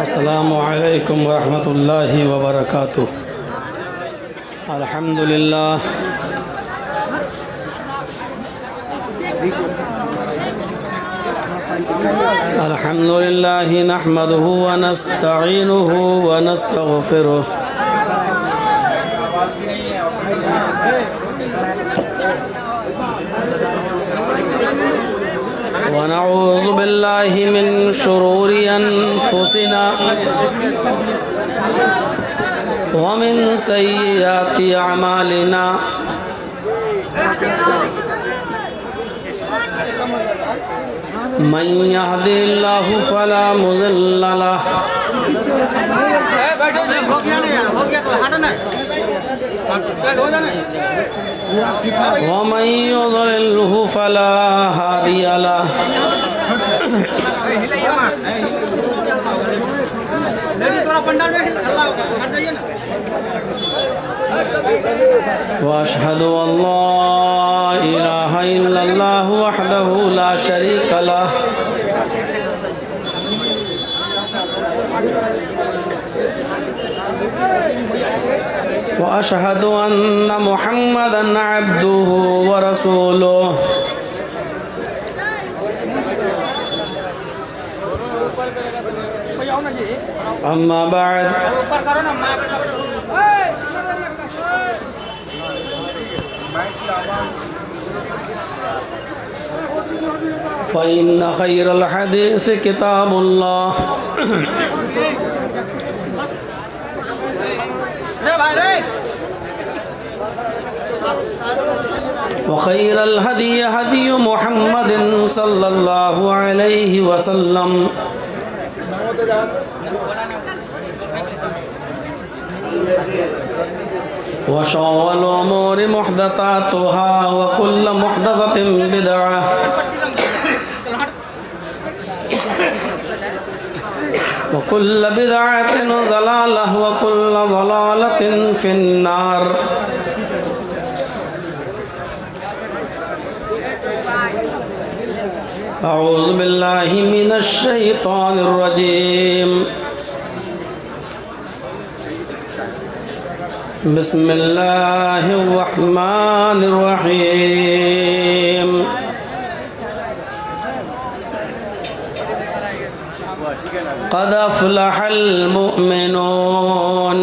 अस्सलामु अलैकुम वरहमतुल्लाहि वबरकातुह। अल्हम्दुलिल्लाह अल्हम्दुलिल्लाहि नहमदुहु व नस्तईनुहु व नस्तगफिरुह व नऊज़ु बिल्लाहि मिन शुरूरि अनफुसिना व मिन सय्यिआति अमालिना मन यहदिल्लाहु फला मुज़िल्ल लहु व मन युज़लिल्हु फला हादिय लहु। वअशहदु अल्ला इलाहा इल्लल्लाह वहदहु ला शरीक लह वअशहदु अन्ना मुहम्मदन अब्दुहु व रसूलुहु। अम्मा बाद फ़इन्न खैरल हदीस किताबुल्लाह व खैरल हदी हदी मुहम्मदिन सल्लल्लाहु अलैहि वसल्लम व शर्रिल उमूरि मुहदसातुहा व कुल्लु मुहदसतिन बिदअह व कुल्लु बिदअतिन ज़लालह व कुल्लु ज़लालतिन फिन्नार। अऊज़ु बिल्लाहि मिनश शैतानिर रजीम। बिस्मिल्लाहिर रहमानिर रहीम। क़द अफ़लहल मुअमिनून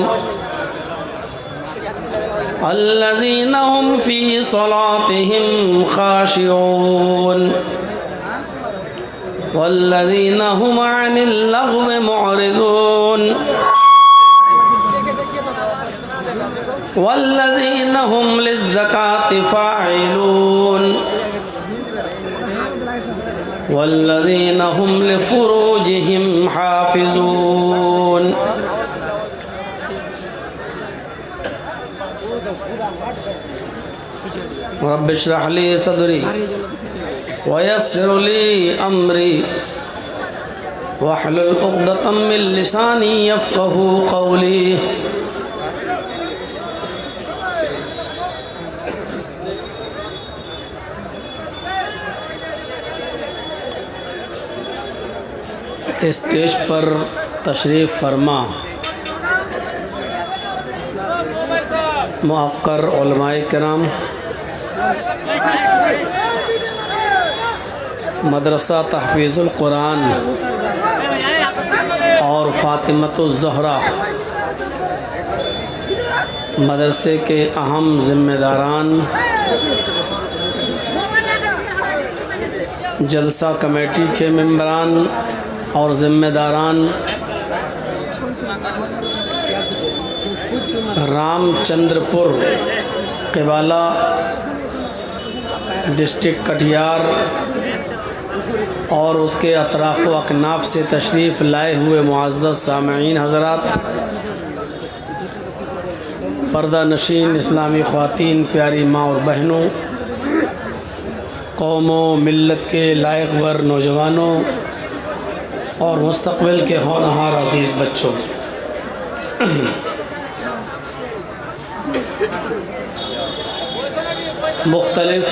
अल्लज़ीना हुम फ़ी सलातिहिम ख़ाशिऊन वल्लज़ीना हुम अनिल लग़्वी मुअरिज़ून वल्लज़ीना हुम लिज़्ज़काति फ़ाइलून वल्लज़ीना हुम लिफ़ुरूजिहिम हाफ़िज़ून। रब्बि इश्रह ली सदरी वयस्सिर ली अमरी वहलुल उक़दतम मिन लिसानी यफ़क़हू क़ौली। स्टेज पर तशरीफ़ फरमा मुअक्कर उलमाए किराम, मदरसा तहफ़ीज़ुल कुरान और फ़ातिमतुज़ ज़हरा मदरसे के अहम ज़िम्मेदारान, जलसा कमेटी के मेंबरान और ज़िम्मेदारान, रामचंद्रपुर क़िबाला डिस्ट्रिक्ट कटिहार और उसके अतराफ़ व अकनाफ़ से तशरीफ़ लाए हुए मुअज़्ज़ज़ सामईन हज़रात, पर्दा नशीन इस्लामी ख़वातीन, प्यारी माँ और बहनों, कौमों मिल्लत के लायक वर नौजवानों और मुस्तक़बिल के होनहार अज़ीज़ बच्चों, मुख्तलिफ़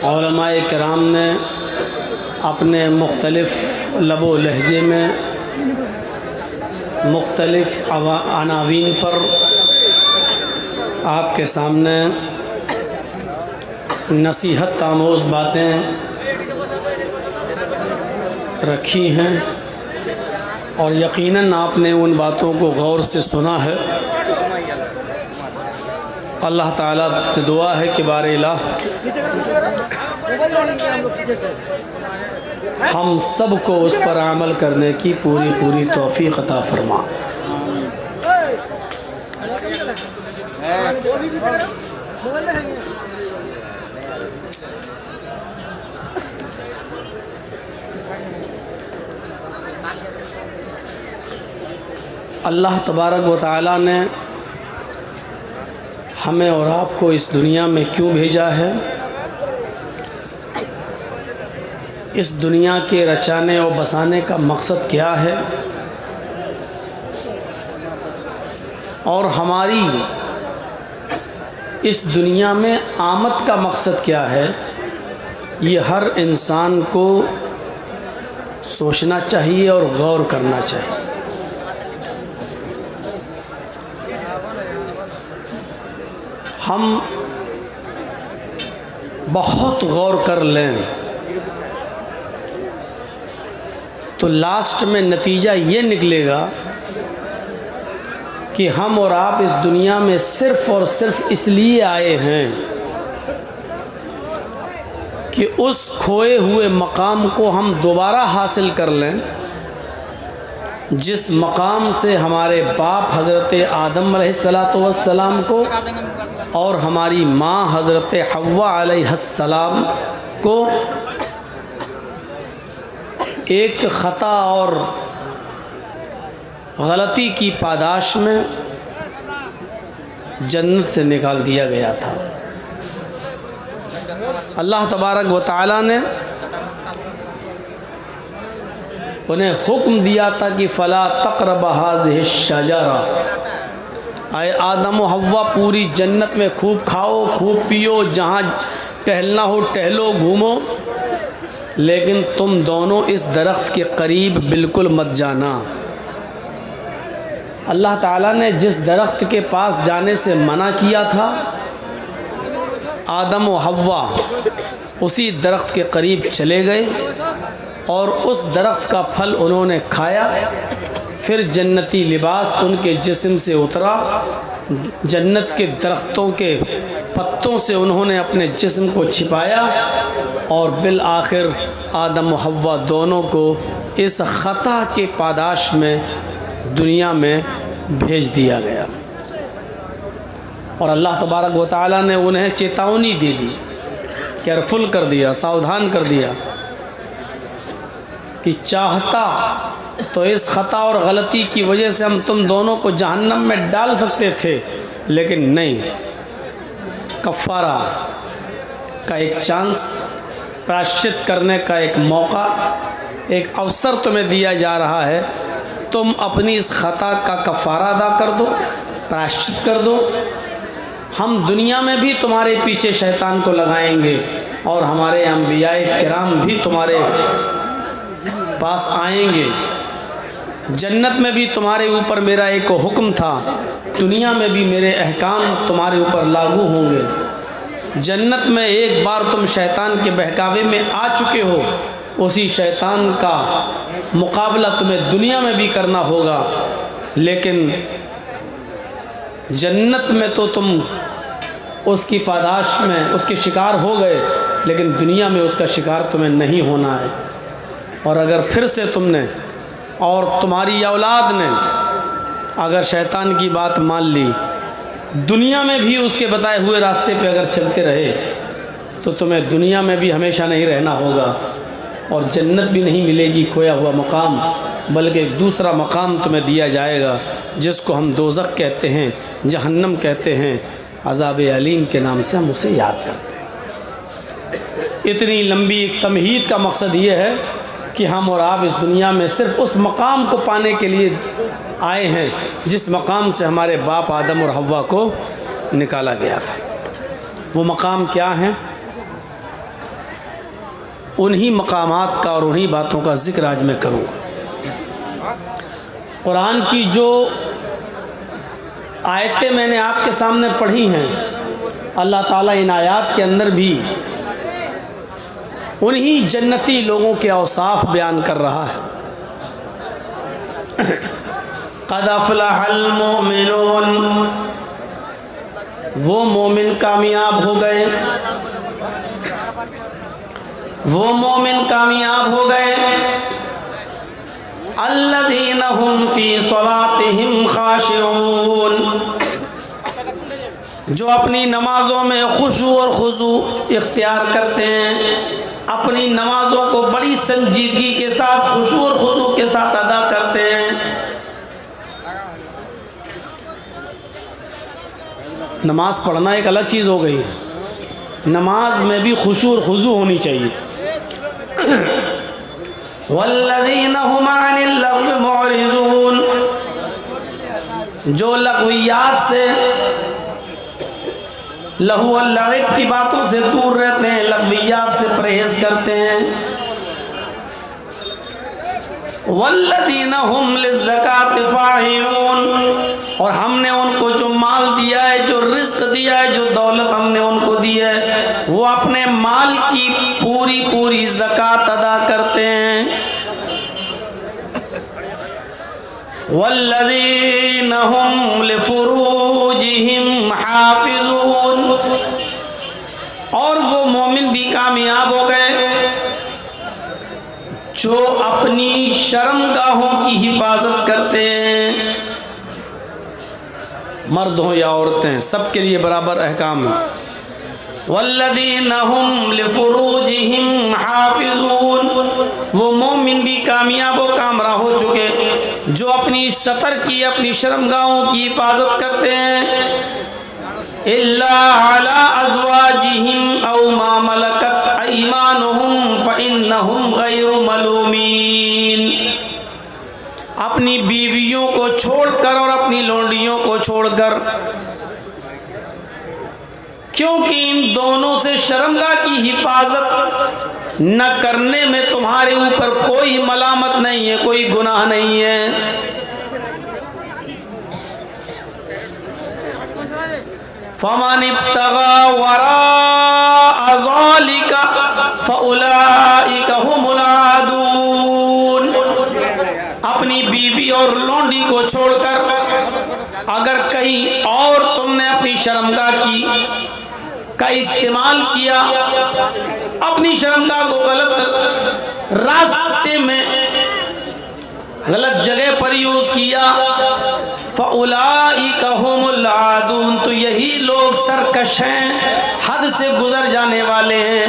उलमाए किराम ने अपने मुख्तलिफ़ लबो लहजे में मुख्तलिफ़ अनावीन पर आपके सामने नसीहत आमोज़ बातें रखी हैं और यकीनन आपने उन बातों को गौर से सुना है। अल्लाह ताला से दुआ है कि बारे इलाह हम सब को उस पर अमल करने की पूरी तौफीक अता फरमा। अल्लाह तबारक व तआला ने हमें और आपको इस दुनिया में क्यों भेजा है, इस दुनिया के रचाने और बसाने का मकसद क्या है और हमारी इस दुनिया में आमद का मकसद क्या है, ये हर इंसान को सोचना चाहिए और गौर करना चाहिए। हम बहुत गौर कर लें तो लास्ट में नतीजा ये निकलेगा कि हम और आप इस दुनिया में सिर्फ़ और सिर्फ इसलिए आए हैं कि उस खोए हुए मकाम को हम दोबारा हासिल कर लें जिस मकाम से हमारे बाप हज़रत आदम अलैहिस्सलातु वस्सलाम को और हमारी माँ हज़रत हव्वा अलैहिस्सलाम को एक ख़ता और गलती की पादाश में जन्नत से निकाल दिया गया था। अल्लाह तबारक व तआला ने उन्हें हुक्म दिया था कि फ़ला तक़रब हाज़िहि शजरा, आए आदम व हव्वा पूरी जन्नत में खूब खाओ खूब पियो, जहाँ टहलना हो टहलो घूमो, लेकिन तुम दोनों इस दरख्त के करीब बिल्कुल मत जाना। अल्लाह ताला ने जिस दरख्त के पास जाने से मना किया था, आदम व हव्वा उसी दरख्त के करीब चले गए और उस दरख्त का फल उन्होंने खाया। फिर जन्नती लिबास उनके जिस्म से उतरा, जन्नत के दरख्तों के पत्तों से उन्होंने अपने जिस्म को छिपाया और बिल आखिर आदम व हव्वा दोनों को इस ख़ता के पादाश में दुनिया में भेज दिया गया। और अल्लाह तबारक व तआला ने उन्हें चेतावनी दे दी, केयरफुल कर दिया, सावधान कर दिया कि चाहता तो इस ख़ता और गलती की वजह से हम तुम दोनों को जहन्नम में डाल सकते थे, लेकिन नहीं, कफ़ारा का एक चांस, प्रायश्चित करने का एक मौका, एक अवसर तुम्हें दिया जा रहा है। तुम अपनी इस ख़ता का कफ़ारा अदा कर दो, प्रायश्चित कर दो। हम दुनिया में भी तुम्हारे पीछे शैतान को लगाएंगे और हमारे अंबियाए किराम भी तुम्हारे पास आएंगे। जन्नत में भी तुम्हारे ऊपर मेरा एक हुक्म था, दुनिया में भी मेरे अहकाम तुम्हारे ऊपर लागू होंगे। जन्नत में एक बार तुम शैतान के बहकावे में आ चुके हो, उसी शैतान का मुकाबला तुम्हें दुनिया में भी करना होगा। लेकिन जन्नत में तो तुम उसकी पादाश में उसके शिकार हो गए, लेकिन दुनिया में उसका शिकार तुम्हें नहीं होना है। और अगर फिर से तुमने और तुम्हारी औलाद ने अगर शैतान की बात मान ली, दुनिया में भी उसके बताए हुए रास्ते पे अगर चलते रहे, तो तुम्हें दुनिया में भी हमेशा नहीं रहना होगा और जन्नत भी नहीं मिलेगी, खोया हुआ मकाम, बल्कि एक दूसरा मकाम तुम्हें दिया जाएगा जिसको हम दोज़ख कहते हैं, जहन्नम कहते हैं, अज़ाब अलीम के नाम से हम उसे याद करते हैं। इतनी लंबी एक तमहीद का मकसद ये है कि हम और आप इस दुनिया में सिर्फ़ उस मकाम को पाने के लिए आए हैं जिस मकाम से हमारे बाप आदम और हव्वा को निकाला गया था। वो मकाम क्या है? उन्हीं मकामात का और उन्हीं बातों का ज़िक्र आज मैं करूँगा। कुरान की जो आयतें मैंने आपके सामने पढ़ी हैं, अल्लाह ताला इन आयात के अंदर भी उन्हीं जन्नती लोगों के औसाफ बयान कर रहा है। क़द अफ़लहल मोमिनून, वो मोमिन कामयाब हो गए, वो मोमिन कामयाब हो गए। अल्लज़ीना हुम फ़ी सलातिहिम ख़ाशिऊन, जो अपनी नमाज़ों में खुशू और खुज़ू इख्तियार करते हैं, अपनी नमाज़ों को बड़ी संजीदगी के साथ खुशू और खुशू के साथ अदा करते हैं। नमाज पढ़ना एक अलग चीज़ हो गई, नमाज में भी खुशू और खुशू होनी चाहिए। वल्लज़ीना हुम अनिल लग़्वी मुअरिज़ून, जो लग़वियात से, लहू और लग़व की बातों से दूर रहते हैं, लग़वियात से परहेज़ करते हैं। वल्लज़ीना हुम लिज़्ज़काति फ़ाइलून, और हमने उनको जो माल दिया है, जो रिज़्क़ दिया है, जो दौलत हमने उनको दी है, वो अपने माल की पूरी पूरी ज़कात अदा करते हैं। वल्लज़ीना हुम लिफ़ुरूजिहिम हाफ़िज़ून, और वो मोमिन भी कामयाब हो गए जो अपनी शर्मगाहों की हिफाजत करते हैं। मर्द हो या औरतें, सबके लिए बराबर अहकाम है। वल्लज़ीना हुम लिफ़ुरूजिहिम हाफ़िज़ून, वो मोमिन भी कामयाब व कामयाब हो चुके जो अपनी सतर की, अपनी शर्मगाहों की हिफाजत करते हैं। इल्ला अला अज़वाजिहिम औ मा मलकत अयमानुहुम फ़इन्नहुम गैरु मलूमीन, अपनी बीवियों को छोड़कर और अपनी लोंडियों को छोड़कर, क्योंकि इन दोनों से शर्मगाह की हिफाजत न करने में तुम्हारे ऊपर कोई मलामत नहीं है, कोई गुनाह नहीं है। फमन इब्तगा वराअ ज़ालिका फउलाइका हुमुल आदून, अपनी बीवी और लोंडी को छोड़कर अगर कहीं और तुमने अपनी शर्मगाह का इस्तेमाल किया, अपनी शर्मगाह को गलत रास्ते में, गलत जगह पर यूज किया, फउलाइका हुमुल आदून, तो यही लोग सरकश हैं, हद से गुजर जाने वाले हैं,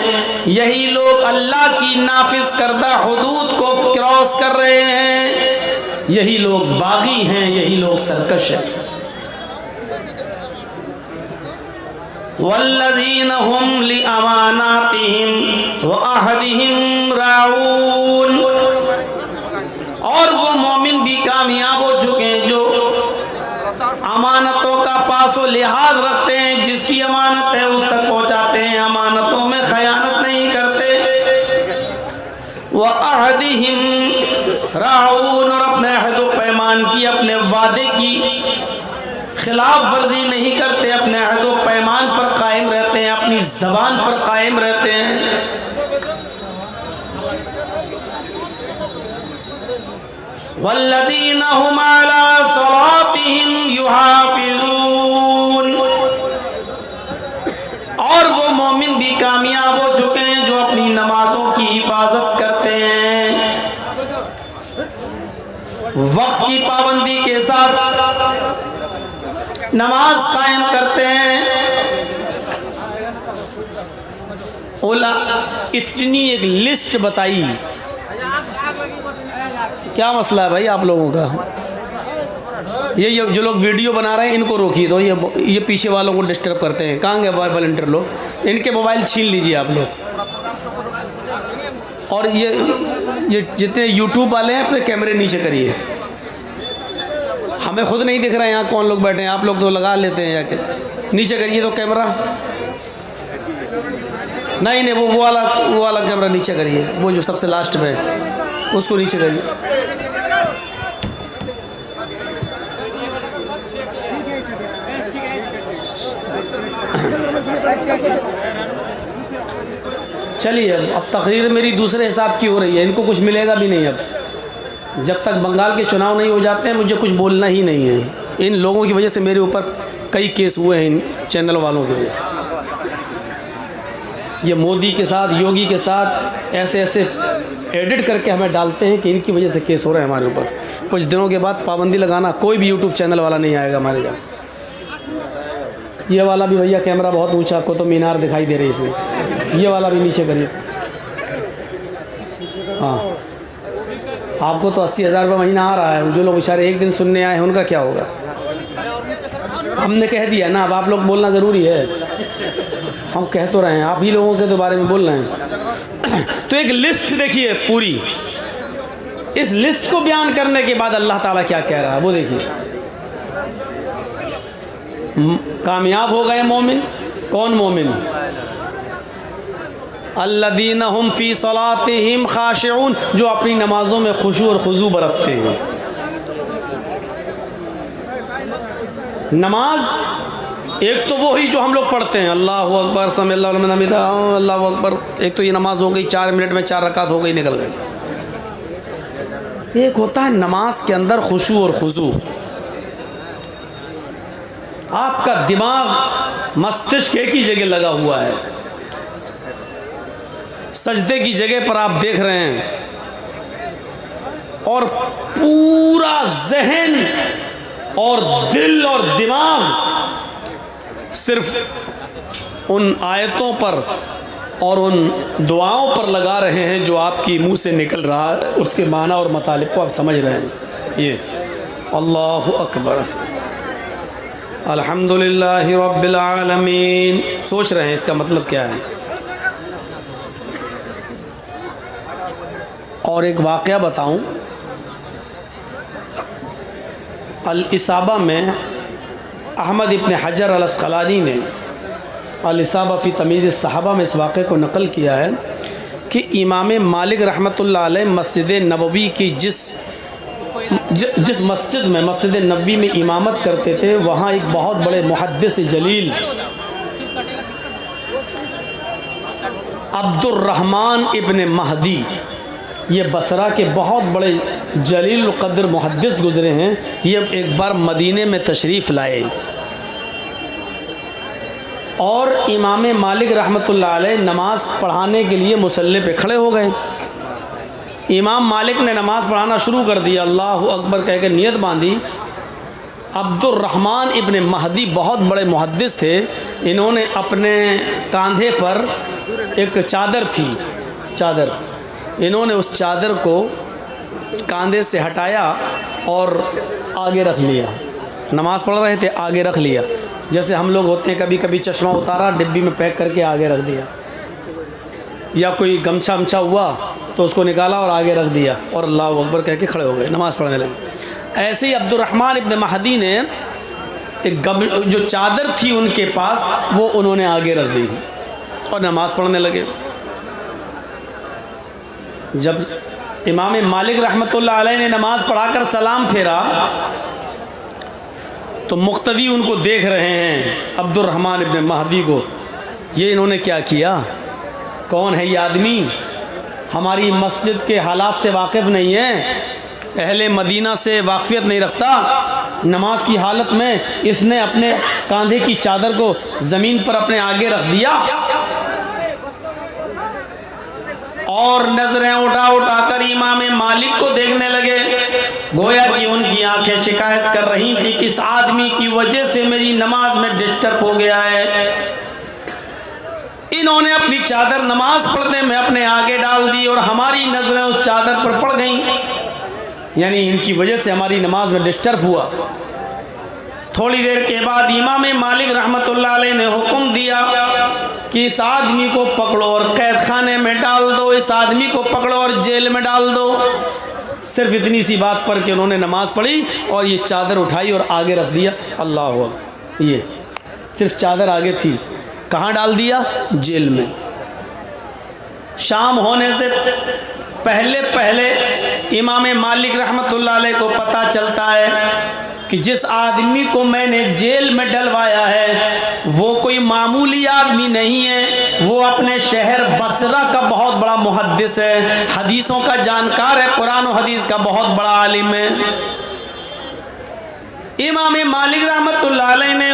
यही लोग अल्लाह की नाफिज करदा हुदूद को क्रॉस कर रहे हैं, यही लोग बागी हैं, यही लोग सरकश हैं। वल्लज़ीना हुम लिअमानातिहिम व अहदिहिम राऊन, और वो मोमिन भी कामयाब हो चुके हैं जो अमानतों का पासो लिहाज रखते हैं, जिसकी अमानत है उस तक पहुंचाते हैं, अमानतों में खयानत नहीं करते। व अहदिहिम राऊन, और अपने अहद व पैमान की, अपने वादे की खिलाफ वर्जी नहीं करते, अपने अहद व पैमान पर कायम रहते हैं, अपनी जबान पर कायम रहते हैं। वल्लज़ीना हुम अला सलातिहिम युहाफ़िज़ून, और वो मोमिन भी कामयाब हो चुके हैं जो अपनी नमाजों की हिफाजत करते हैं, वक्त की पाबंदी के साथ नमाज कायम करते हैं। ओला इतनी एक लिस्ट बताई, क्या मसला है भाई आप लोगों का? ये जो लोग वीडियो बना रहे हैं इनको रोकिए, तो ये पीछे वालों को डिस्टर्ब करते हैं। कहाँ गए वॉलंटियर लोग? इनके मोबाइल छीन लीजिए आप लोग। और ये जितने यूट्यूब वाले हैं अपने कैमरे नीचे करिए, हमें खुद नहीं दिख रहा है यहाँ कौन लोग बैठे हैं, आप लोग तो लगा लेते हैं जाके। नीचे करिए तो कैमरा, नहीं नहीं, वो वाला कैमरा नीचे करिए, वो जो सबसे लास्ट में है उसको नीचे करिए। चलिए अब तकरीर मेरी दूसरे हिसाब की हो रही है, इनको कुछ मिलेगा भी नहीं। अब जब तक बंगाल के चुनाव नहीं हो जाते हैं मुझे कुछ बोलना ही नहीं है। इन लोगों की वजह से मेरे ऊपर कई केस हुए हैं, इन चैनल वालों की वजह से। ये मोदी के साथ, योगी के साथ ऐसे ऐसे एडिट करके हमें डालते हैं कि इनकी वजह से केस हो रहे हैं हमारे ऊपर। कुछ दिनों के बाद पाबंदी लगाना, कोई भी यूट्यूब चैनल वाला नहीं आएगा हमारे यहाँ। ये वाला भी भैया कैमरा बहुत ऊंचा, को तो मीनार दिखाई दे रही है इसमें। ये वाला भी नीचे करिए। हाँ, आपको तो 80,000 रुपये महीना आ रहा है, जो लोग बेचारे एक दिन सुनने आए हैं उनका क्या होगा? हमने कह दिया ना, अब आप लोग बोलना ज़रूरी है। हम कह तो रहे हैं, आप ही लोगों के तो बारे में बोल रहे हैं। तो एक लिस्ट देखिए पूरी, इस लिस्ट को बयान करने के बाद अल्लाह ताला क्या कह रहा है वो देखिए। कामयाब हो गए मोमिन। कौन मोमिन? अल्लज़ीना हुम फ़ी सलातिहिम ख़ाशिऊन, जो अपनी नमाज़ों में खुशू और खुजू बरतते हैं। नमाज एक तो वो ही जो हम लोग पढ़ते हैं, अल्लाहु अकबर समी अल्लाहु लिमन हमिदा, अल्लाहु अकबर। एक तो ये नमाज हो गई, 4 मिनट में 4 रकात हो गई, निकल गई। एक होता है नमाज के अंदर खुशू और खुजू। आपका दिमाग, मस्तिष्क एक ही जगह लगा हुआ है, सजदे की जगह पर आप देख रहे हैं, और पूरा जहन और दिल और दिमाग सिर्फ उन आयतों पर और उन दुआओं पर लगा रहे हैं जो आपकी मुंह से निकल रहा है। उसके माना और मतलब को आप समझ रहे हैं। ये अल्लाहु अकबर, अल्हम्दुलिल्लाहि रब्बिल आलमीन सोच रहे हैं इसका मतलब क्या है। और एक वाक़या बताऊं, अल-इसाबा में अहमद इब्न हजर अल-अस्क़लानी ने अल-इसाबा फ़ी तमीज़ सहाबा में इस वाक़े को नक़ल किया है कि इमाम मालिक रहमतुल्लाह अलैह मस्जिद नबवी की जिस मस्जिद में, मस्जिद नबवी में इमामत करते थे, वहाँ एक बहुत बड़े मुहद्दिस जलील अब्दुर्रहमान इब्न महदी, ये बसरा के बहुत बड़े जलील क़द्र मुहद्दिस गुज़रे हैं। ये एक बार मदीने में तशरीफ़ लाए और इमाम मालिक रहमतुल्लाह अलैह नमाज़ पढ़ाने के लिए मुसल्ले पे खड़े हो गए। इमाम मालिक ने नमाज़ पढ़ाना शुरू कर दिया, अल्लाहु अकबर कह के नियत बांधी। अब्दुर्रहमान इब्न महदी बहुत बड़े मुहद्दिस थे। इन्होंने अपने कंधे पर एक चादर थी, चादर, इन्होंने उस चादर को कंधे से हटाया और आगे रख लिया। नमाज़ पढ़ रहे थे, आगे रख लिया। जैसे हम लोग होते हैं, कभी कभी चश्मा उतारा, डिब्बी में पैक करके आगे रख दिया, या कोई गमछा वमछा हुआ तो उसको निकाला और आगे रख दिया और अल्लाहु अकबर कह के खड़े हो गए, नमाज़ पढ़ने लगे। ऐसे ही अब्दुर्रहमान इब्न महदी ने एक जो चादर थी उनके पास, वो उन्होंने आगे रख दी और नमाज़ पढ़ने लगे। जब इमाम मालिक रहमतुल्लाह अलैह ने नमाज़ पढ़ाकर सलाम फेरा तो मुक्तदी उनको देख रहे हैं, अब्दुर्रहमान इब्न महदी को। ये इन्होंने क्या किया? कौन है ये आदमी? हमारी मस्जिद के हालात से वाकिफ़ नहीं है, अहले मदीना से वाक़फ़ियत नहीं रखता। नमाज की हालत में इसने अपने कंधे की चादर को ज़मीन पर अपने आगे रख दिया और नजरें उठा उठा कर इमाम मालिक को देखने लगे, गोया कि उनकी आंखें शिकायत कर रही थी कि इस आदमी की वजह से मेरी नमाज में डिस्टर्ब हो गया है। इन्होंने अपनी चादर नमाज पढ़ने में अपने आगे डाल दी और हमारी नजरें उस चादर पर पड़ गईं, यानी इनकी वजह से हमारी नमाज में डिस्टर्ब हुआ। थोड़ी देर के बाद इमाम मालिक रहमतुल्लाह अलैह ने हुक्म दिया कि इस आदमी को पकड़ो और कैद खाने में डाल दो, इस आदमी को पकड़ो और जेल में डाल दो। सिर्फ इतनी सी बात पर कि उन्होंने नमाज पढ़ी और ये चादर उठाई और आगे रख दिया। अल्लाह हुआ, ये सिर्फ चादर आगे थी, कहाँ डाल दिया? जेल में। शाम होने से पहले पहले इमाम मालिक रहमतुल्लाह अलैह को पता चलता है कि जिस आदमी को मैंने जेल में डलवाया है वो कोई मामूली आदमी नहीं है, वो अपने शहर बसरा का बहुत बड़ा मुहद्दिस है, हदीसों का जानकार है, कुरान और हदीस का बहुत बड़ा आलिम है। इमाम मालिक रहमतुल्लाह अलैह ने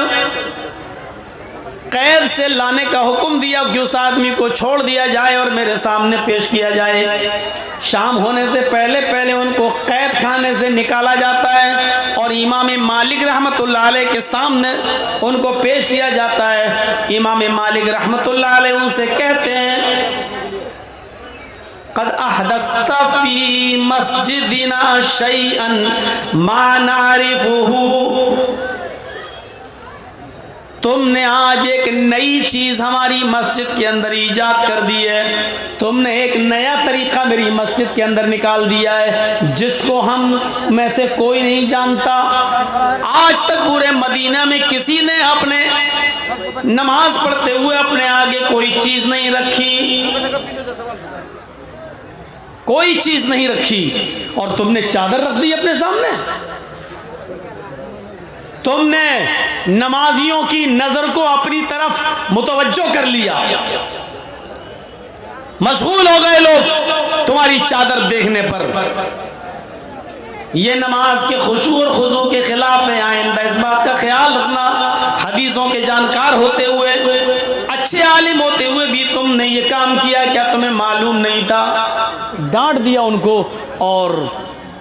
कैद से लाने का हुक्म दिया कि उस आदमी को छोड़ दिया जाए और मेरे सामने पेश किया जाए। शाम होने से पहले पहले उनको कैद खाने से निकाला जाता है और इमाम मालिक रहमतुल्लाह अलैह के सामने उनको पेश किया जाता है। इमाम मालिक रहमतुल्लाह अलैह उनसे कहते हैं, क़द अहदस्त फी मस्जिदिना शैअन मा नारिफुहु, तुमने आज एक नई चीज़ हमारी मस्जिद के अंदर ईजाद कर दी है, तुमने एक नया तरीका मेरी मस्जिद के अंदर निकाल दिया है जिसको हम में से कोई नहीं जानता। आज तक पूरे मदीना में किसी ने अपने नमाज पढ़ते हुए अपने आगे कोई चीज़ नहीं रखी, कोई चीज़ नहीं रखी, और तुमने चादर रख दी अपने सामने। तुमने नमाजियों की नजर को अपनी तरफ मुतवज्जो कर लिया, मशगूल हो गए लोग तुम्हारी चादर देखने पर। यह नमाज के खुशू और खुजू के खिलाफ है। आइंदा इस बात का ख्याल रखना, हदीसों के जानकार होते हुए, अच्छे आलिम होते हुए भी तुमने ये काम किया, क्या तुम्हें मालूम नहीं था? डांट दिया उनको और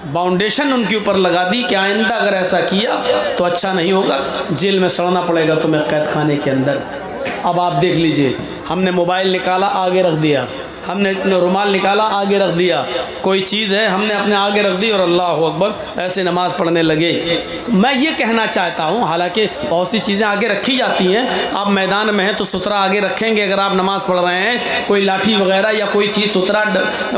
बाउंडेशन उनके ऊपर लगा दी कि आइंदा अगर ऐसा किया तो अच्छा नहीं होगा, जेल में सड़ना पड़ेगा तुम्हें कैद खाने के अंदर। अब आप देख लीजिए, हमने मोबाइल निकाला आगे रख दिया, हमने रुमाल निकाला आगे रख दिया, कोई चीज़ है हमने अपने आगे रख दी और अल्लाह अकबर ऐसे नमाज पढ़ने लगे। तो मैं ये कहना चाहता हूँ, हालांकि बहुत सी चीज़ें आगे रखी जाती हैं, आप मैदान में हैं तो सुथरा आगे रखेंगे, अगर आप नमाज़ पढ़ रहे हैं कोई लाठी वगैरह या कोई चीज़ सुथरा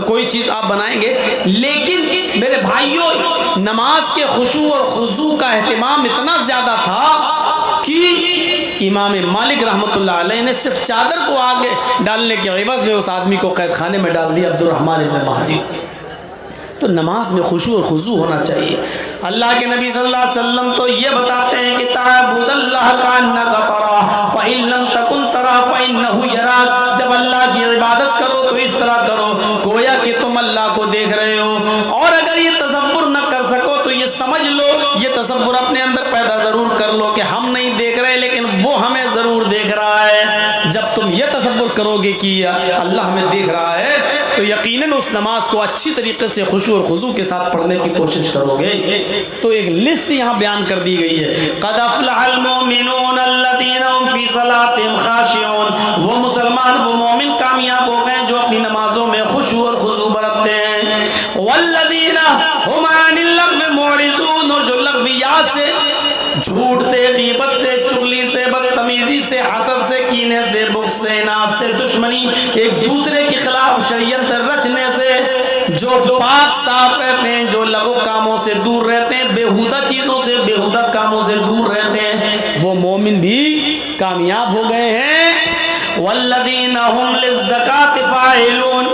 कोई चीज़ आप बनाएंगे, लेकिन मेरे भाइयों नमाज के खुशू और खुजू का एहतमाम इतना ज़्यादा था कि इमाम मालिक रहमतुल्लाह अलैह ने सिर्फ चादर को आगे डालने के एवज़ में उस आदमी को कैद खाने में डाल दिया, अब्दुर्रहमान इब्न महदी। तो नमाज में खुशू और खुजू होना चाहिए। अल्लाह के नबी सल्लल्लाहु अलैहि वसल्लम तो ये बताते हैं कि ताबुदल्लाह कान्नका तरा फ इन लम तकुन तरा फ इन्नहु यराक, जब अल्लाह की इबादत करो तो इस तरह करो गोया कि तुम अल्लाह को देख रहे हो। और अगर ये तसव्वुर न कर सको तो ये समझ लो, ये तसव्वुर अपने अंदर पैदा ज़रूर कर लो कि हम नहीं देख रहे लेकिन वो हमें ज़रूर देख रहा है। जब तुम ये तसव्वुर करोगे कि अल्लाह हमें देख रहा है तो यकीनन उस नमाज को अच्छी तरीके से खुशू और खुजू के साथ पढ़ने की कोशिश करोगे। तो एक लिस्ट यहाँ बयान कर दी गई है, क़द अफ़लहल मुमिनून अल्लज़ीना हुम फ़ी सलातिहिम ख़ाशिऊन, वो मुसलमान वो मोमिन कामयाब हो गए जो अपनी नमाजों में खुशू और खुजू बरतते हैं। वल्लज़ीना हुम अनिल लग़्वी मुअरिज़ून, और जो लग़वियात से, झूठ से, गीबत से, चुगली से, बदतमीजी से, हसद से, कीने से, बुग़्ज़ से, इनाद से, दुश्मनी, एक दूसरे के खिलाफ शरीयत रचने से, जो पाक साफ रहते हैं, जो लघु कामों से दूर रहते हैं, बेहुदा चीज़ों से, बेहुदा कामों से दूर रहते हैं, वो मोमिन भी कामयाब हो गए हैं। वल्लज़ीना हुम लिज़्ज़काति फ़ाइलून,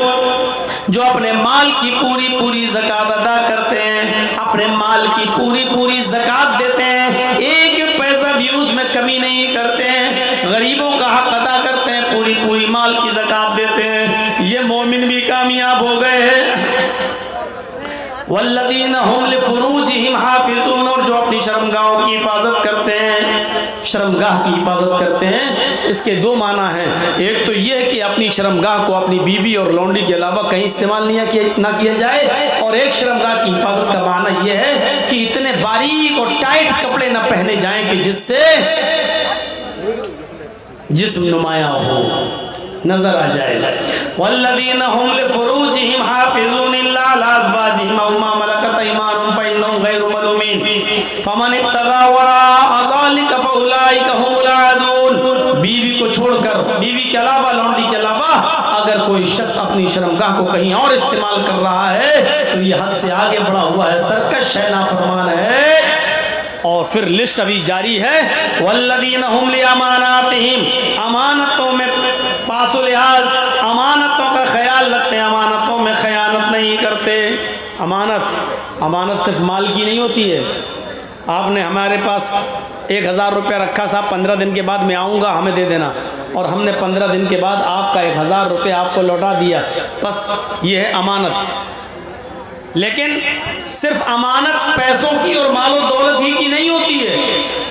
जो अपने माल की पूरी पूरी ज़कात अदा करते हैं, अपने माल की पूरी पूरी ज़कात देते हैं, एक पैसा भी उसमें कमी नहीं करते हैं, गरीबों का हक अदा करते हैं, पूरी पूरी माल की ज़कात देते हैं, ये मोमिन भी कामयाब हो गए हैं। वल्लज़ीना हुम लिफ़ुरूजिहिम हाफ़िज़ून, और जो अपनी शर्मगाहों की हिफाजत करते हैं, शर्मगाह की हिफाजत करते हैं, इसके दो माना हैं। एक तो ये है कि अपनी शर्मगाह को अपनी बीवी और लौंडी के अलावा कहीं इस्तेमाल ना किया जाए, और एक शर्मगाह की हिफाजत का माना ये है कि इतने बारीक और टाइट कपड़े न पहने जाएं कि जिससे जिस्म नुमाया हो, नजर आ जाए। वल्लज़ीना हुम लिफ़ुरूजिहिम हाफ़िज़ून इल्ला अला अज़वाजिहिम अव मा मलकत अयमानुहुम फ़इन्नहुम ग़ैरु मलूमीन फ़मन इब्तग़ा वराअ ज़ालिका फ़उलाइका हुमुल आदून। बीवी को छोड़कर, बीवी के अलावा, लौंडी के अलावा अगर कोई शख्स अपनी शर्मगाह को कहीं और इस्तेमाल कर रहा है तो ये हद से आगे बढ़ा हुआ है, सरकश है, नाफरमान है। और फिर लिस्ट अभी जारी है। वल्लज़ीना हुम लिअमानातिहिम, अमानतों में पासो लिहाज, अमानत अमानतों का ख्याल रखते हैं, अमानतों में खयानत नहीं करते। अमानत सिर्फ माल की नहीं होती है। आपने हमारे पास 1000 रुपया रखा, साहब 15 दिन के बाद मैं आऊँगा, हमें दे देना, और हमने 15 दिन के बाद आपका 1000 रुपया आपको लौटा दिया, बस ये है अमानत। लेकिन सिर्फ अमानत पैसों की और मालो दौलत ही की नहीं होती है।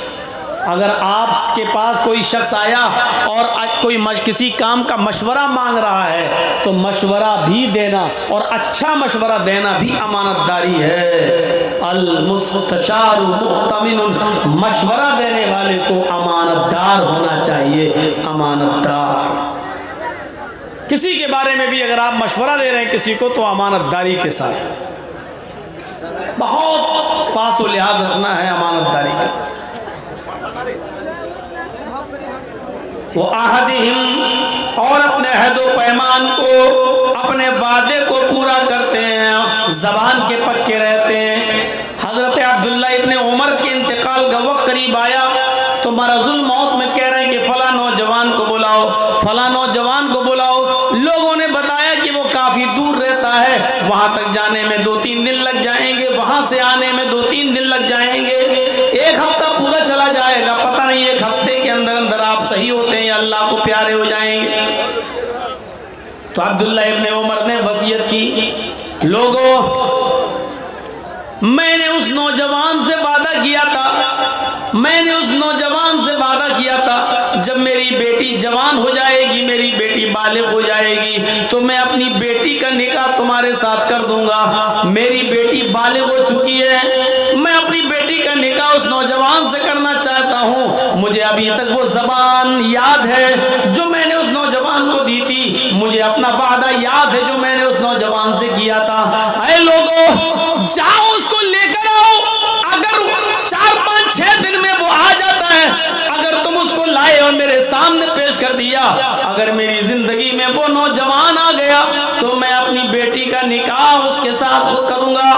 अगर आपके पास कोई शख्स आया और कोई किसी काम का मशवरा मांग रहा है तो मशवरा भी देना और अच्छा मशवरा देना भी अमानतदारी है। अल मुस्तशारु मुअ्तमिनुन, मशवरा देने वाले को अमानतदार होना चाहिए। अमानतदार, किसी के बारे में भी अगर आप मशवरा दे रहे हैं किसी को तो अमानतदारी के साथ, बहुत पास व लिहाज रखना है अमानतदारी का। वो आहदिहिम, और अपने अहदो पैमान को, अपने वादे को पूरा करते हैं, जबान के पक्के रहते हैं। हजरत अब्दुल्ला इब्ने उमर के इंतकाल का वक्त करीब आया तो मरजुल मौत में कह रहे हैं कि फला नौजवान को बुलाओ, फला नौजवान को बुलाओ। लोगों ने बताया कि वो काफ़ी दूर रहता है, वहाँ तक जाने में 2-3 दिन लग जाएंगे, वहाँ से आने में 2-3 दिन लग जाएंगे, 1 हफ्ता पूरा चला जाएगा। पता नहीं 1 हफ्ते के अंदर अंदर आप सही होते हैं या अल्लाह को प्यारे हो जाएंगे। तो अब्दुल्ला इब्ने उमर ने वसीयत की, लोगों मैंने उस नौजवान से वादा किया था, मैंने उस नौजवान से वादा किया था जब मेरी बेटी जवान हो जाएगी, मेरी बेटी बालिग हो जाएगी तो मैं अपनी बेटी का निकाह तुम्हारे साथ कर दूंगा। मेरी बेटी बालिग हो चुकी है, मैं अपनी बेटी का निकाह उस नौजवान से करना चाहता हूँ। मुझे अभी तक वो जबान याद है जो मैंने उस नौजवान को दी थी, मुझे अपना वादा याद है जो मैंने उस नौजवान से किया था। अरे लोगों, जाओ उसको लेकर आओ। अगर 4-5-6 दिन में वो आ जाता है, अगर तुम उसको लाए और मेरे सामने पेश कर दिया, अगर मेरी जिंदगी में वो नौजवान आ गया तो मैं अपनी बेटी का निकाह उसके साथ करूंगा।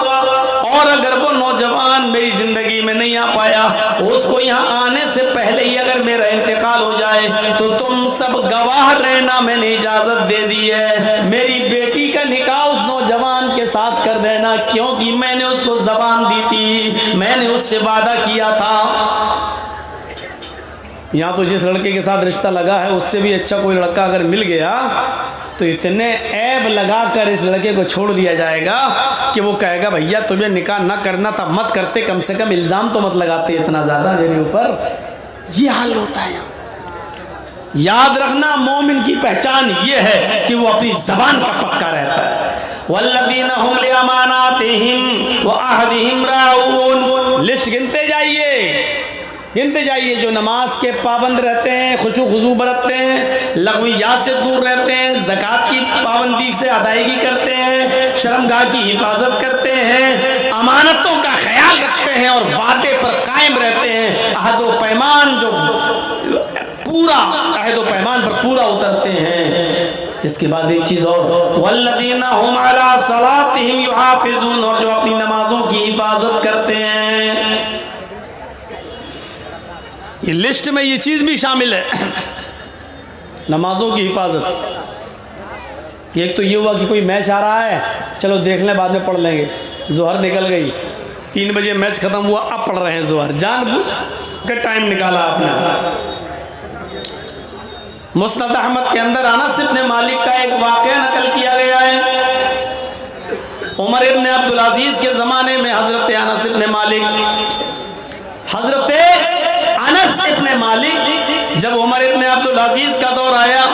और अगर वो नौजवान मेरी जिंदगी में नहीं आ पाया, उसको यहाँ आने से पहले ही अगर मेरा इंतकाल हो जाए तो तुम सब गवाह रहना, मैंने इजाजत दे दी है, मेरी बेटी का निकाह उस नौजवान के साथ कर देना, क्योंकि मैंने उसको जबान दी थी, मैंने उससे वादा किया था। यहाँ तो जिस लड़के के साथ रिश्ता लगा है उससे भी अच्छा कोई लड़का अगर मिल गया तो इतने ऐब लगाकर इस लड़के को छोड़ दिया जाएगा कि वो कहेगा भैया तुम्हें निकाह ना करना था मत करते, कम से कम इल्ज़ाम तो मत लगाते इतना ज़्यादा मेरे ऊपर। ये हाल होता है। याद रखना, मोमिन की पहचान ये है कि वो अपनी ज़बान का पक्का रहता है। वल्लज़ीना हुम लिअमानातिहिम व अहदिहिम राऊन। लिस्ट गिनते जाइए जो नमाज के पाबंद रहते हैं, खुशू खुजू बरतते हैं, लग़वियात से दूर रहते हैं, ज़कात की पाबंदी से अदायगी करते हैं, शर्मगाह की हिफाजत करते हैं, अमानतों का ख्याल रखते हैं और वादे पर कायम रहते हैं, अहदो पैमान जो पूरा अहदो पैमान पर पूरा उतरते हैं। इसके बाद एक चीज़ और, वल्लज़ीना हुम अला सलातिहिम युहाफ़िज़ून, और जो अपनी नमाजों की हिफाजत करते हैं। ये लिस्ट में ये चीज़ भी शामिल है, नमाजों की हिफाजत। एक तो ये हुआ कि कोई मैच आ रहा है, चलो देख लें बाद में पढ़ लेंगे, ज़ोहर निकल गई, 3 बजे मैच ख़त्म हुआ, अब पढ़ रहे हैं ज़ोहर, जानबूझ कर टाइम निकाला आपने। मुस्नद अहमद के अंदर अनस इब्ने मालिक का एक वाक़या नकल किया गया है। उमर इब्ने अब्दुल अजीज़ के ज़माने में हज़रत अनस इब्ने मालिक जब उमर इब्ने अब्दुल अजीज़ का दौर आया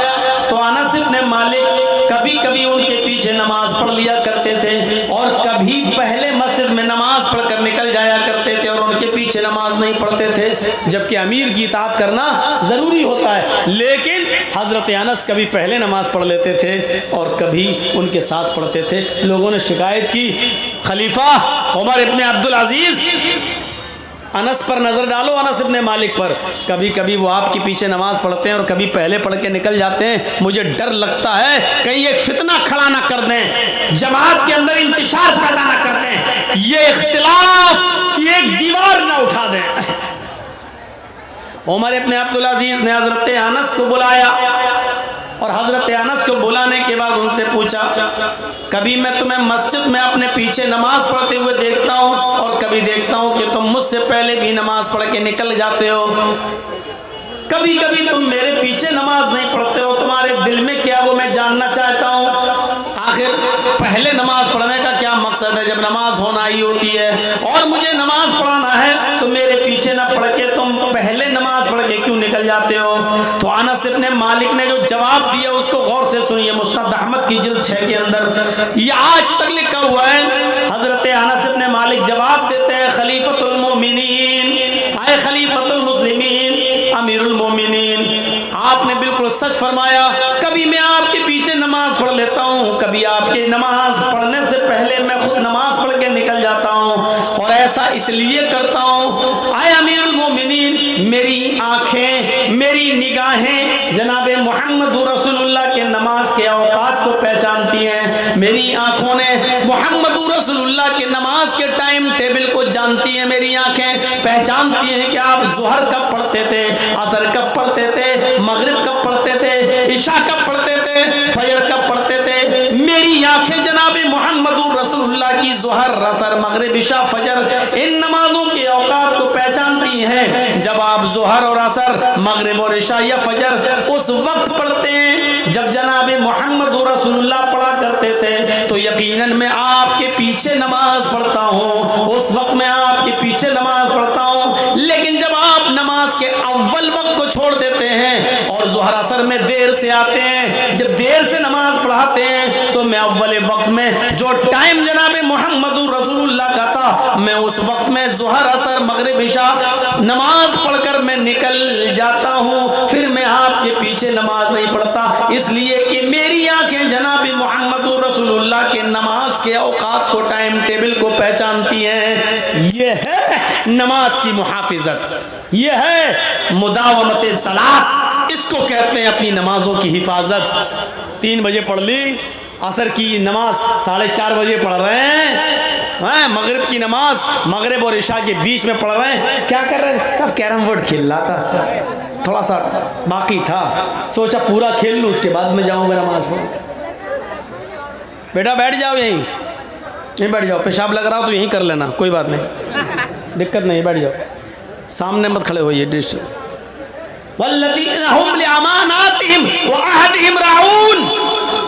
तो अनस इब्ने मालिक कभी कभी उनके पीछे नमाज पढ़ लिया करते थे और कभी पहले मस्जिद में नमाज पढ़कर निकल जाया करते थे और उनके पीछे नमाज नहीं पढ़ते थे, जबकि अमीर की इताअत करना ज़रूरी होता है। लेकिन हज़रत अनस कभी पहले नमाज पढ़ लेते थे और कभी उनके साथ पढ़ते थे। लोगों ने शिकायत की, खलीफा उमर इब्ने अब्दुल अजीज़ अनस पर नज़र डालो, अनस इब्ने मालिक पर, कभी कभी वो आपके पीछे नमाज पढ़ते हैं और कभी पहले पढ़ के निकल जाते हैं। मुझे डर लगता है कहीं एक फितना खड़ा ना कर दें, जमात के अंदर इंतशार पैदा ना कर दें, ये इख्तिलाफ की एक दीवार ना उठा दें। उमर इब्ने अब्दुल अजीज़ ने हज़रत अनस को बुलाया और हजरत अनस को बुलाने के बाद उनसे पूछा, कभी मैं तुम्हें मस्जिद में अपने पीछे नमाज पढ़ते हुए देखता हूँ और कभी देखता हूँ कि तुम मुझसे पहले भी नमाज पढ़ के निकल जाते हो, कभी कभी तुम मेरे पीछे नमाज नहीं पढ़ते हो, तुम्हारे दिल में क्या वो मैं जानना चाहता हूँ। आखिर पहले नमाज पढ़ने का क्या मकसद है जब नमाज होना ही होती है, और मुझे नमाज पढ़ाना है तो मेरे पीछे ना पढ़ के तुम पहले नमाज पढ़ के क्यों निकल जाते हो। तो अनस इब्न मालिक ने जो जवाब दिया उसको गौर से सुनिए, मुस्नद अहमद की जिल्द 6 के अंदर ये आज तक लिखा हुआ है। हजरत अनस इब्न मालिक जवाब देते हैं, खलीफतुल मोमिनीन, आए खलीफतुल मुस्लिमीन, अमीरुल मोमिनीन, आपने बिल्कुल सच फरमाया। कभी मैं आपके पीछे नमाज पढ़ लेता हूँ, कभी आपके नमाज पढ़ने से पहले मैं खुद नमाज पढ़ के निकल जाता हूँ, और ऐसा इसलिए करता हूँ, आए अमीरुल मोमिनीन, मेरी आंखें, मेरी निगाहें जनाब मोहम्मद रसूलुल्लाह के नमाज के औकात को पहचानती हैं, मेरी आंखों ने मोहम्मद रसूलुल्लाह के नमाज के टाइम टेबल को जानती हैं, मेरी आंखें पहचानती हैं कि आप ज़ुहर कब पढ़ते थे, असर कब पढ़ते थे, मगरिब कब पढ़ते थे, इशा कब पढ़ते थे, फजर कब पढ़ते थे। मेरी आंखें जनाब मोहम्मद रसूलुल्लाह की ज़ुहर, असर, मगरिब, इशा, फजर इन नमाजों के औकात को पहचानती हैं। जब आप ज़ुहर और असर, मगरिब और इशा या फजर उस वक्त पढ़ते हैं जब जनाब मोहम्मद रसूलुल्लाह पढ़ा करते थे, तो यकीनन मैं आपके पीछे नमाज पढ़ता हूँ, उस वक्त मैं आपके पीछे नमाज पढ़ता हूँ। लेकिन जब आप नमाज के अव्वल वक्त को छोड़ देते हैं और ज़ुहर असर में देर से आते हैं, जब देर से नमाज पढ़ाते हैं, तो मैं अव्वल वक्त में जो टाइम जनाब मोहम्मद रसूलुल्लाह का था, मैं उस वक्त में ज़ुहर असर मगरिब इशा नमाज पढ़कर मैं निकल जाता हूँ, फिर मैं आपके पीछे नमाज नहीं पढ़ता, इसलिए कि मेरी आंखें जनाब मोहम्मद रसूलुल्लाह के नमाज के औकात को, टाइम टेबल को पहचानती हैं। ये है नमाज की मुहाफिजत, ये है मुदावमत सलात, इसको कहते हैं अपनी नमाजों की हिफाजत। 3 बजे पढ़ ली, असर की नमाज 4:30 बजे पढ़ रहे हैं, मगरिब की नमाज मगरिब और इशा के बीच में पढ़ रहे हैं, क्या कर रहे हैं, सब कैरम बोर्ड खेल रहा था, थोड़ा सा बाकी था, सोचा पूरा खेल लूँ उसके बाद में जाऊँगा नमाज पढ़। बेटा बैठ जाओ, यहीं बैठ जाओ, पेशाब लग रहा हो तो यहीं कर लेना, कोई बात नहीं, दिक्कत नहीं, बैठ जाओ, सामने मत खड़े होइए। वल्लज़ीना हुम लिअमानातिहिम व अहदिहिम राऊन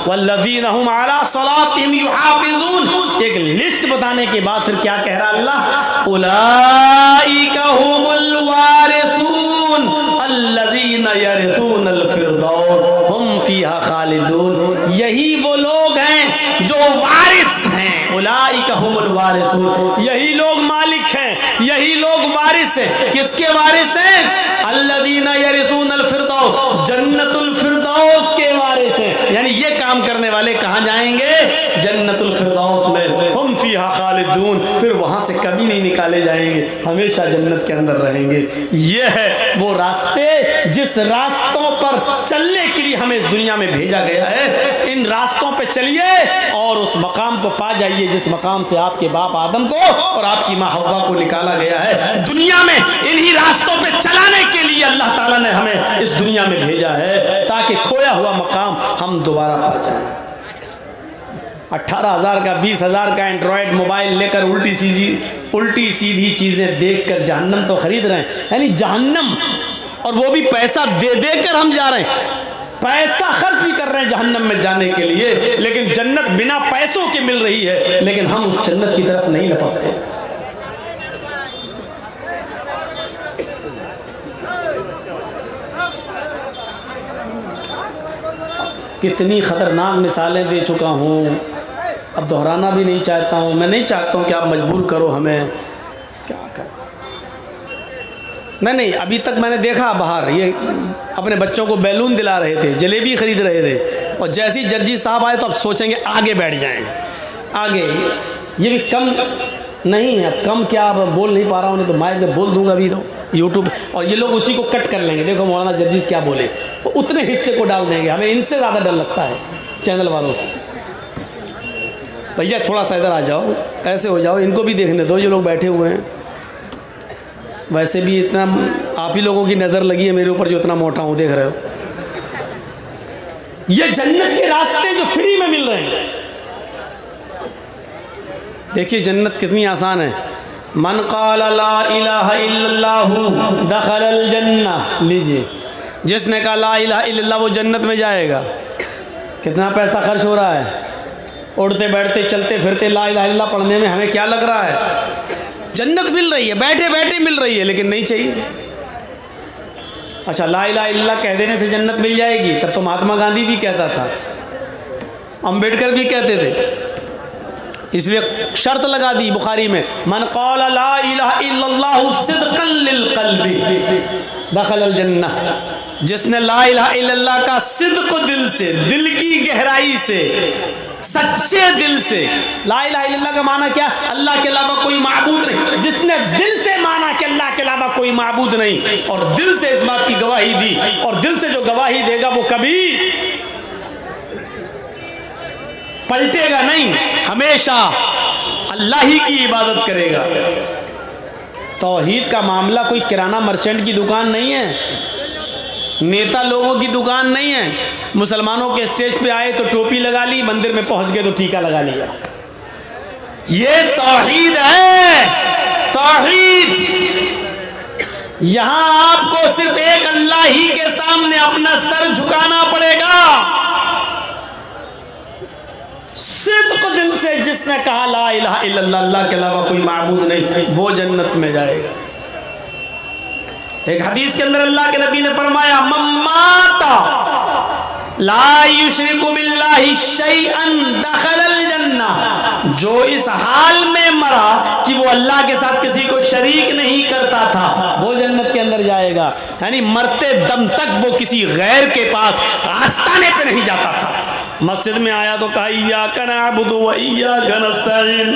वल्लज़ीना हुम अला सलातिहिम युहाफिज़ून। एक लिस्ट बताने के बाद फिर क्या कह रहा अल्लाह, उलाइका हुमुल वारिसून अल्लज़ीना यरिसूनल फिरदौस हुम फीहा खालिदून। यही वो लोग हैं जो वारिस हैं, उलाइका हुमुल वारिसून, यही लोग मालिक हैं, यही लोग वारिस हैं। किसके वारिस हैं? अल्लज़ीना यरिसूनल फिरदौस, जन्नतुल फिरदौस के वारिस हैं। यानी ये काम करने वाले कहाँ जाएंगे? जन्नतुल फिरदौस में, हुम फीहा खालिदून, फिर वहाँ से कभी नहीं निकाले जाएंगे, हमेशा जन्नत के अंदर रहेंगे। ये है वो रास्ते जिस रास्तों पर चलने के लिए हमें इस दुनिया में भेजा गया है। इन रास्तों पे चलिए और उस मकाम को पा जाइए जिस मकाम से आपके बाप आदम को और आपकी माँ हव्वा को निकाला गया है। दुनिया में इन्हीं रास्तों पे चलाने के लिए अल्लाह ताला ने हमें इस दुनिया में भेजा है, ताकि खोया हुआ मकाम हम दोबारा पा जाएं। 18,000 का 20,000 का एंड्रॉयड मोबाइल लेकर उल्टी सीधी चीज़ें देखकर जहन्नम तो खरीद रहे हैं, यानी जहन्नम, और वो भी पैसा दे देकर हम जा रहे हैं, पैसा खर्च भी कर रहे हैं जहन्नम में जाने के लिए, लेकिन जन्नत बिना पैसों के मिल रही है, लेकिन हम उस जन्नत की तरफ नहीं लपकते। कितनी खतरनाक मिसालें दे चुका हूँ, अब दोहराना भी नहीं चाहता हूँ। मैं नहीं चाहता हूँ कि आप मजबूर करो हमें, क्या कर नहीं, अभी तक मैंने देखा बाहर ये अपने बच्चों को बैलून दिला रहे थे, जलेबी खरीद रहे थे, और जैसे ही जर्जी साहब आए तो अब सोचेंगे आगे बैठ जाएं, आगे। ये भी कम नहीं है, अब कम क्या, अब बोल नहीं पा रहा हूँ, नहीं तो माइक में बोल दूंगा अभी तो यूट्यूब, और ये लोग उसी को कट कर लेंगे, देखो मौलाना जर्जीस क्या बोले, तो उतने हिस्से को डाल देंगे। हमें इनसे ज़्यादा डर लगता है चैनल वालों से। भैया थोड़ा सा इधर आ जाओ, ऐसे हो जाओ, इनको भी देखने दो, ये लोग बैठे हुए हैं। वैसे भी इतना आप ही लोगों की नज़र लगी है मेरे ऊपर जो इतना मोटा हूँ, देख रहे हो। ये जन्नत के रास्ते जो फ्री में मिल रहे हैं। देखिए जन्नत कितनी आसान है। मन क़ाला ला इलाहा इल्लल्लाहु दखलल जन्नह, लीजिए जिसने कहा ला इलाहा इल्लल्लाह वो जन्नत में जाएगा। कितना पैसा खर्च हो रहा है, उड़ते बैठते चलते फिरते ला इलाहा इल्लल्लाह पढ़ने में हमें क्या लग रहा है। जन्नत मिल रही है, बैठे बैठे मिल रही है, लेकिन नहीं चाहिए। अच्छा ला इलाहा इल्लल्लाह कह देने से जन्नत मिल जाएगी, तब तो महात्मा गांधी भी कहता था, अम्बेडकर भी कहते थे। इसलिए शर्त लगा दी बुखारी में, मन क़ाला ला इलाहा इल्लल्लाहु सिद्क़न लिल क़ल्बि दखलल जन्नह। जिसने ला इलाहा इल्लल्लाह का सिद्क़ दिल से, दिल की गहराई से, सच्चे दिल से, ला इलाहा इल्लल्लाह का माना क्या, अल्लाह के अलावा कोई माबूद नहीं। जिसने दिल से माना कि अल्लाह के अलावा कोई माबूद नहीं और दिल से इस बात की गवाही दी, और दिल से जो गवाही देगा वो कभी पलटेगा नहीं, हमेशा अल्लाह ही की इबादत करेगा। तौहीद का मामला कोई किराना मर्चेंट की दुकान नहीं है, नेता लोगों की दुकान नहीं है। मुसलमानों के स्टेज पे आए तो टोपी लगा ली, मंदिर में पहुंच गए तो टीका लगा लिया। ये तौहीद है, तौहीद। यहां आपको सिर्फ एक अल्लाह ही के सामने अपना सर झुकाना पड़ेगा। सिद्क़ दिल से जिसने कहा ला इलाहा इल्लल्लाह, अल्लाह के अलावा कोई माबूद नहीं, वो जन्नत में जाएगा। एक हदीस के अंदर अल्लाह के नबी ने फरमाया, मम्माता ला युशरिकु बिल्लाहि शैअन दखलल जन्नह। जो इस हाल में मरा कि वो अल्लाह के साथ किसी को शरीक नहीं करता था, वो जन्नत के अंदर जाएगा। यानी मरते दम तक वो किसी गैर के पास आस्ताने पे नहीं जाता था। मस्जिद में आया तो कहा इय्याका नअबुदु व इय्याका नस्तईन,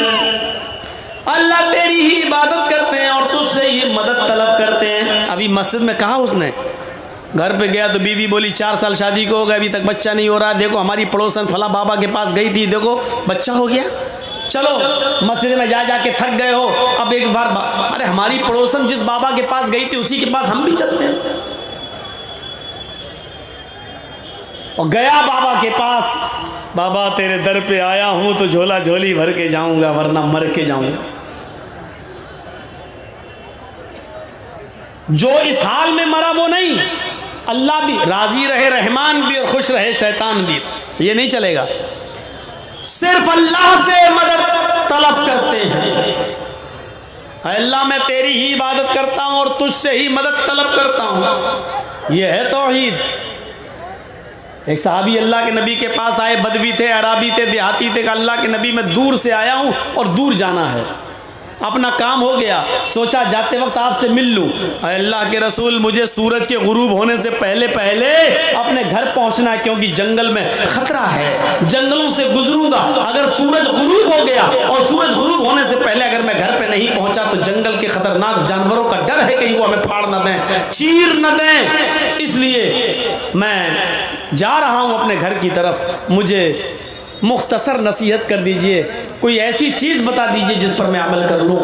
अल्लाह तेरी ही इबादत करते हैं और तुझसे ही मदद तलब करते हैं। अभी मस्जिद में कहा उसने, घर पे गया तो बीवी बोली 4 साल शादी को हो गया, अभी तक बच्चा नहीं हो रहा। देखो हमारी पड़ोसन फला बाबा के पास गई थी, देखो बच्चा हो गया। चलो मस्जिद में जा जाके थक गए हो, अब एक बार अरे हमारी पड़ोसन जिस बाबा के पास गई थी उसी के पास हम भी चलते हैं। और गया बाबा के पास, बाबा तेरे दर पे आया हूं तो झोला झोली भर के जाऊंगा वरना मर के जाऊंगा। जो इस हाल में मरा वो नहीं, अल्लाह भी राजी रहे, रहमान भी और खुश रहे शैतान भी, ये नहीं चलेगा। सिर्फ अल्लाह से मदद तलब करते हैं, अल्लाह मैं तेरी ही इबादत करता हूं और तुझसे ही मदद तलब करता हूं। यह है तौहीद। एक सहाबी अल्लाह के नबी के पास आए, बदवी थे, अराबी थे, देहाती थे। अल्लाह के नबी मैं दूर से आया हूं और दूर जाना है, अपना काम हो गया, सोचा जाते वक्त आपसे मिल लूं। अल्लाह के रसूल मुझे सूरज के गुरूब होने से पहले पहले अपने घर पहुंचना है, क्योंकि जंगल में खतरा है, जंगलों से गुजरूंगा। अगर सूरज गुरूब हो गया और सूरज गुरूब होने से पहले अगर मैं घर पे नहीं पहुंचा तो जंगल के खतरनाक जानवरों का डर है कहीं वो हमें फाड़ न दें, चीर न दें। इसलिए मैं जा रहा हूं अपने घर की तरफ, मुझे मुख्तसर नसीहत कर दीजिए, कोई ऐसी चीज़ बता दीजिए जिस पर मैं अमल कर लूँ।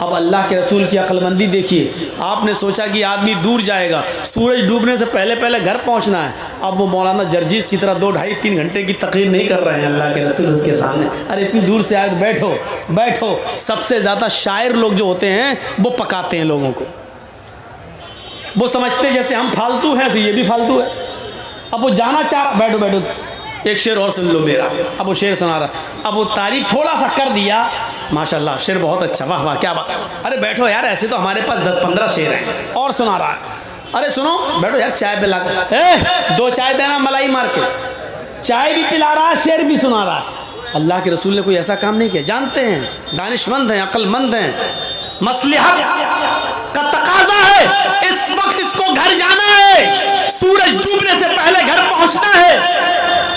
अब अल्लाह के रसूल की अक्लमंदी देखिए, आपने सोचा कि आदमी दूर जाएगा, सूरज डूबने से पहले पहले घर पहुँचना है। अब वो मौलाना जर्जीस की तरह 2, 2.5, 3 घंटे की तकरीर नहीं कर रहे हैं अल्लाह के रसूल उसके सामने। अरे इतनी दूर से आए तो बैठो बैठो। सबसे ज़्यादा शायर लोग जो होते हैं वो पकाते हैं लोगों को, वो समझते हैं जैसे हम फालतू हैं तो ये भी फालतू है। अब वो जाना चाह रहा, बैठो बैठो एक शेर और सुन लो मेरा। अब वो शेर सुना रहा, अब वो तारीफ थोड़ा सा कर दिया, माशाल्लाह शेर बहुत अच्छा, वाह वाह क्या बात। अरे बैठो यार, ऐसे तो हमारे पास 10-15 शेर हैं। और सुना रहा, अरे सुनो बैठो यार, चाय पिला कर 2 चाय देना मलाई मार के। चाय भी पिला रहा है, शेर भी सुना रहा है। अल्लाह के रसूल ने कोई ऐसा काम नहीं किया, जानते हैं, दानिशमंद हैं, अक्लमंद हैं, मसलिहत का तकाजा है। इस वक्त इसको घर जाना है, सूरज डूबने से पहले घर पहुंचना है,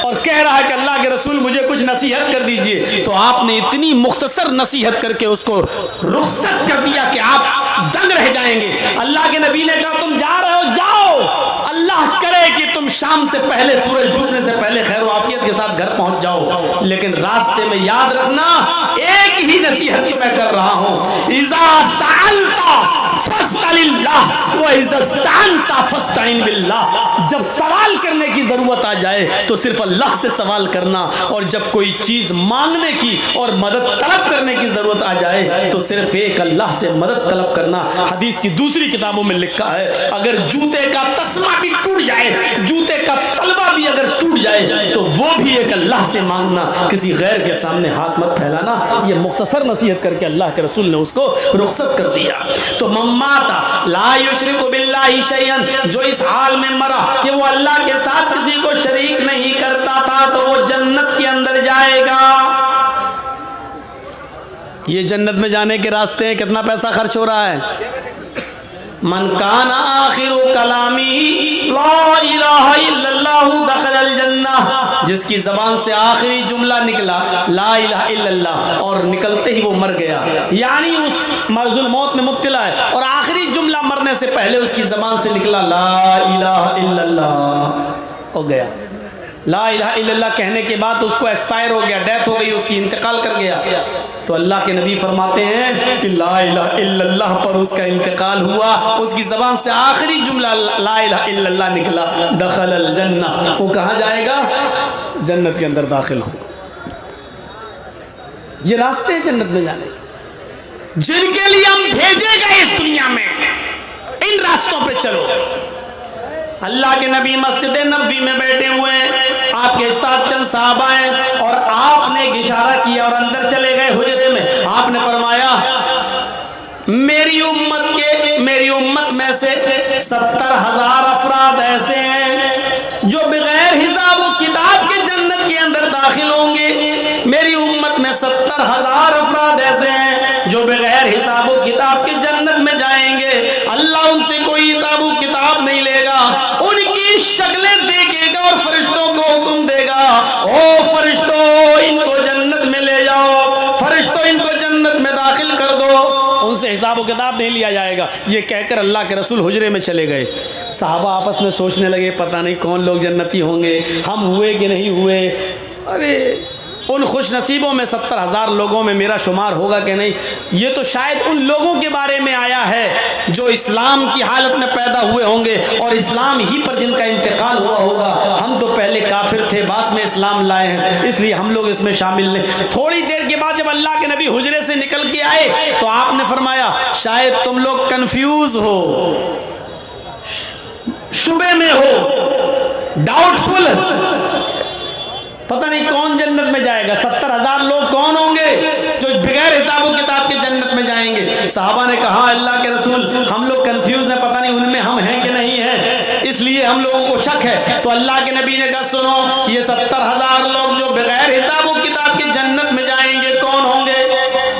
और कह रहा है कि अल्लाह के रसूल मुझे कुछ नसीहत कर दीजिए। तो आपने इतनी मुख्तसर नसीहत करके उसको रुखसत कर दिया कि आप दंग रह जाएंगे। अल्लाह के नबी ने कहा तुम जा रहे हो, जाओ, अल्लाह करे कि तुम शाम से पहले, सूरज डूबने से पहले खैर आफियत के साथ घर पहुंच जाओ। लेकिन रास्ते में याद रखना, एक ही नसीहत तो मैं कर रहा हूं, इज़ा सअल्ता फस्अलिल्लाह व इज़स्तानता फस्ताइन बिल्लाह। जब सवाल करने की ज़रूरत आ जाए तो सिर्फ अल्लाह से सवाल करना, और जब कोई चीज़ मांगने की और मदद तलब करने की ज़रूरत आ जाए तो सिर्फ एक अल्लाह से मदद तलब करना। हदीस की दूसरी किताबों में लिखा है, अगर जूते का तस्मा भी टूट जाए, जूते का तलवा भी अगर टूट जाए तो वो भी एक अल्लाह से मांगना, किसी गैर के सामने हाथ मत फैलाना। ये मुख्तसर नसीहत करके अल्लाह के रसूल ने उसको रुखसत कर दिया। तो मम्माता ला युशरिकु बिल्लाहि शैअन, जो इस हाल में मरा कि वो अल्लाह के साथ किसी को शरीक नहीं करता था, तो वो जन्नत के अंदर जाएगा। ये जन्नत में जाने के रास्ते हैं, कितना पैसा खर्च हो रहा है। मन काना आखिरु कलामी ला इलाहा इल्लल्लाहु दखलल जन्नह, जिसकी जबान से आखिरी जुमला निकला ला इलाहा इल्लल्लाह और निकलते ही वो मर गया, यानी उस मर्जुल मौत में मुब्तला है और आखिरी जुमला मरने से पहले उसकी जबान से निकला ला इलाहा इल्लल्लाह, हो गया। ला इलाहा इल्लल्लाह कहने के बाद तो उसको एक्सपायर हो गया, डेथ हो गई उसकी, इंतकाल कर गया। तो अल्लाह के नबी फरमाते हैं कि ला इलाहा इल्लल्लाह पर उसका इंतकाल हुआ, उसकी ज़बान से आखिरी जुमला ला इलाहा इल्लल्लाह निकला, दखलल जन्नह, वो कहाँ जाएगा, जन्नत के अंदर दाखिल होगा। ये रास्ते हैं जन्नत में जाने, जिनके लिए हम भेजे गए इस दुनिया में, इन रास्तों पे चलो। अल्लाह के नबी मस्जिद नबी में बैठे हुए हैं, आपके साथ चंद सहाबा हैं और आपने एक इशारा किया और अंदर चले गए हुजरे में। आपने फरमाया मेरी उम्मत में से 70,000 अफराद ऐसे हैं जो बगैर हिसाब व किताब के जन्नत के अंदर दाखिल होंगे। मेरी उम्मत में 70,000 अफराद ऐसे हैं जो बगैर हिसाब व किताब के जन्नत में जाएंगे। अल्लाह उनसे कोई हिसाब व किताब नहीं लेगा, उनकी शक्लें देखेगा और फरिश्तों को हुक्म देगा, ओ फरिश्तों इनको जन्नत में ले जाओ, फरिश्तों इनको जन्नत में दाखिल कर दो। उनसे हिसाब व किताब नहीं लिया जाएगा। ये कहकर अल्लाह के रसूल हुजरे में चले गए। साहबा आपस में सोचने लगे पता नहीं कौन लोग जन्नती होंगे, हम हुए कि नहीं हुए। अरे उन खुश नसीबों में 70,000 लोगों में मेरा शुमार होगा कि नहीं। ये तो शायद उन लोगों के बारे में आया है जो इस्लाम की हालत में पैदा हुए होंगे और इस्लाम ही पर जिनका इंतकाल हुआ होगा। हम तो पहले काफिर थे, बाद में इस्लाम लाए हैं, इसलिए हम लोग इसमें शामिल नहीं। थोड़ी देर के बाद जब अल्लाह के नबी हुजरे से निकल के आए तो आपने फरमाया शायद तुम लोग कंफ्यूज हो, शुबे में हो, डाउटफुल, पता नहीं कौन जन्नत में जाएगा। 70,000 लोग कौन होंगे जो बगैर हिसाब किताब के जन्नत में जाएंगे। साहबा ने कहा अल्लाह के रसूल हम लोग कंफ्यूज हैं, पता नहीं उनमें हम हैं कि नहीं हैं, इसलिए हम लोगों को शक है। तो अल्लाह के नबी ने कहा सुनो, ये 70,000 लोग जो बगैर हिसाब किताब के जन्नत में जाएंगे कौन होंगे।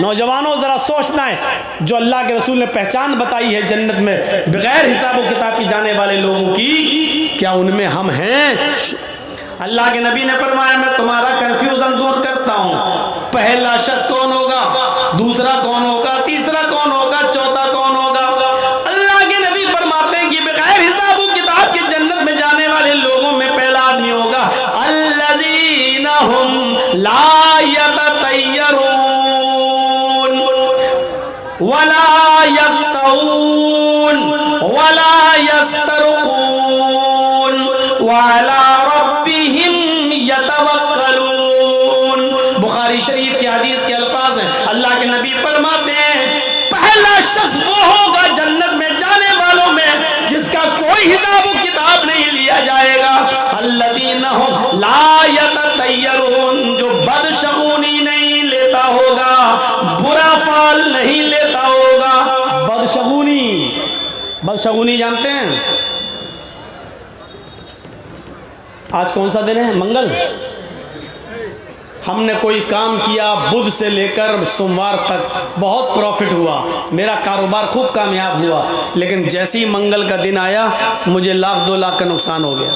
नौजवानों जरा सोचना है, जो अल्लाह के रसूल ने पहचान बताई है जन्नत में बगैर हिसाब किताब के जाने वाले लोगों की, क्या उनमें हम हैं। अल्लाह के नबी ने फरमाया मैं तुम्हारा कंफ्यूजन दूर करता हूँ। पहला शख्स कौन होगा, दूसरा कौन होगा, तीसरा कौन होगा, चौथा कौन होगा। अल्लाह के नबी फरमाते हैं कि बगैर हिसाब किताब के जन्नत में जाने वाले लोगों में पहला आदमी होगा अल्लज़ीना हुम ला यततय्यरून वला यक्तऊन वला यस्तरकून वअला बुखारी शरीफ की हदीस के अल्फाज हैं। अल्लाह के नबी फरमाते हैं पहला शख्स वो होगा जन्नत में जाने वालों में जिसका कोई हिसाब किताब नहीं लिया जाएगा। अल्लज़ीना हुम ला यततय्यरून, जो बदशगुनी नहीं लेता होगा, बुरा फाल नहीं लेता होगा। बदशगुनी जानते हैं, आज कौन सा दिन है, मंगल। हमने कोई काम किया, बुध से लेकर सोमवार तक बहुत प्रॉफिट हुआ, मेरा कारोबार खूब कामयाब हुआ, लेकिन जैसे ही मंगल का दिन आया मुझे 1-2 लाख का नुकसान हो गया।